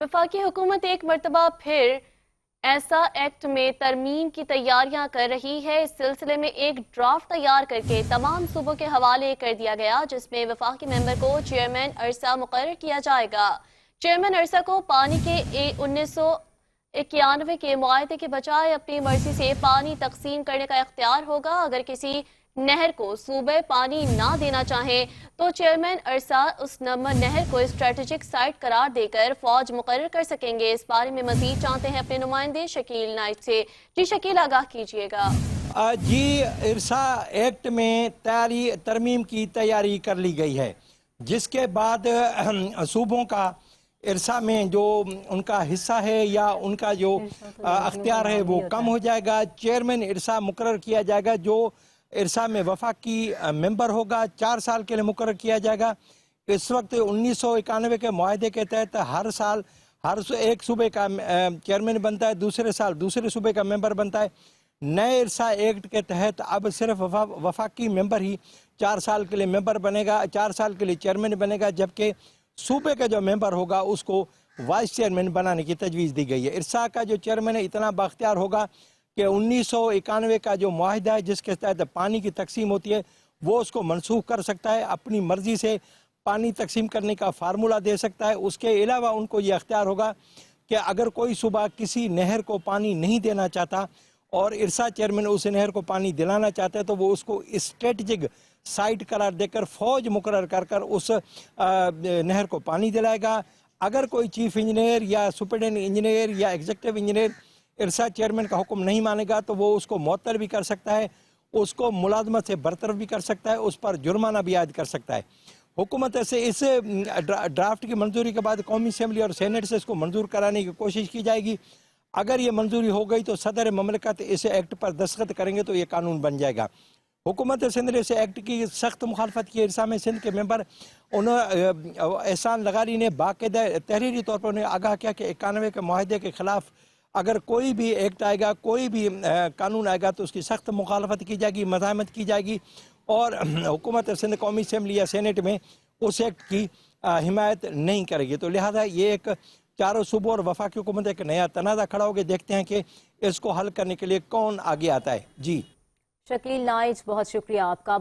वफाकी हुकूमत एक मरतबा फिर ऐसा एक्ट में तरमीम की तैयारियां कर रही है। इस सिलसिले में एक ड्राफ्ट तैयार करके तमाम सूबों के हवाले कर दिया गया, जिसमें वफाकी मेंबर को चेयरमैन अरसा मुकर्रर किया जाएगा। चेयरमैन अरसा को पानी के 1991 के मुआहदे के बजाय अपनी मर्जी से पानी तकसीम करने का इख्तियार होगा। अगर किसी नहर को सूबे पानी ना देना चाहें तो चेयरमैन अरसा उस नहर को स्ट्रेटेजिक साइट करार देकर फौज मुकर्रर कर सकेंगे। इस बारे में मजीद जानते हैं अपने नुमाइंदे शकील नाइट से। जी शकील, आगाह कीजिएगा। जी, इरसा एक्ट में तरमीम की तैयारी कर ली गई है, जिसके बाद सूबों का इरसा में जो उनका हिस्सा है या उनका जो अख्तियार है वो कम हो जाएगा। चेयरमैन इरसा मुकर्रर किया जाएगा, जो इरसा में वफाकी मेंबर होगा, 4 साल के लिए मुकर्रर किया जाएगा। इस वक्त 1991 के मुआहदे के तहत हर साल एक सूबे का चेयरमैन बनता है, दूसरे साल दूसरे सूबे का मेंबर बनता है। नए इरसा एक्ट के तहत अब सिर्फ वफाकी मेंबर ही 4 साल के लिए मेंबर बनेगा, 4 साल के लिए चेयरमैन बनेगा, जबकि सूबे का जो मेंबर होगा उसको वाइस चेयरमैन बनाने की तजवीज़ दी गई है। इरसा का जो चेयरमैन है इतना बाख्तियार होगा कि 1991 का जो मुआहिदा है जिसके तहत पानी की तकसीम होती है वो उसको मनसूख कर सकता है, अपनी मर्जी से पानी तकसीम करने का फार्मूला दे सकता है। उसके अलावा उनको ये अख्तियार होगा कि अगर कोई सूबा किसी नहर को पानी नहीं देना चाहता और इरसा चेयरमैन उस नहर को पानी दिलाना चाहता है तो वो उसको स्ट्रेटजिक साइट करार देकर फौज मुकर्रर कर उस नहर को पानी दिलाएगा। अगर कोई चीफ इंजीनियर या सुपरिटेंडेंट इंजीनियर या एग्जीक्यूटिव इंजीनियर इरसा चेयरमैन का हुक्म नहीं मानेगा तो वो उसको मुअत्तल भी कर सकता है, उसको मुलाजमत से बरतरफ भी कर सकता है, उस पर जुर्माना भी आयद कर सकता है। हुकूमत से इस ड्राफ्ट की मंजूरी के बाद कौमी असम्बली और सेनेट से इसको मंजूर कराने की कोशिश की जाएगी। अगर ये मंजूरी हो गई तो सदर ममलकत इस एक्ट पर दस्तखत करेंगे तो ये कानून बन जाएगा। हुकूमत सिंध ने इस एक्ट की सख्त मुखालफत की। इरसा में सिंध के मेंबर एहसान लगारी ने बाकायदा तहरीरी तौर पर उन्हें आगाह किया कि 91 के मुआहदे के खिलाफ अगर कोई भी एक्ट आएगा, कोई भी कानून आएगा तो उसकी सख्त मुखालफत की जाएगी, मज़ाहमत की जाएगी और हुकूमत सिंध कौमी असम्बली या सेनेट में उस एक्ट की हिमायत नहीं करेगी। तो लिहाजा ये एक चारों सूबों और वफाकी हुकूमत एक नया तनाज़ा खड़ा हो गया। देखते हैं कि इसको हल करने के लिए कौन आगे आता है। जी शकील नाइट, बहुत शुक्रिया आपका।